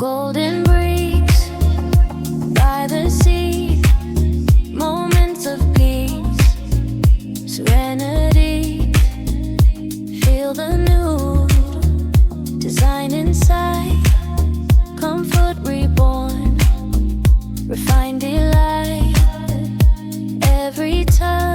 Golden breeze by the sea, moments of peace, serenity. Feel the nude design inside, comfort reborn, refined delight. Every touch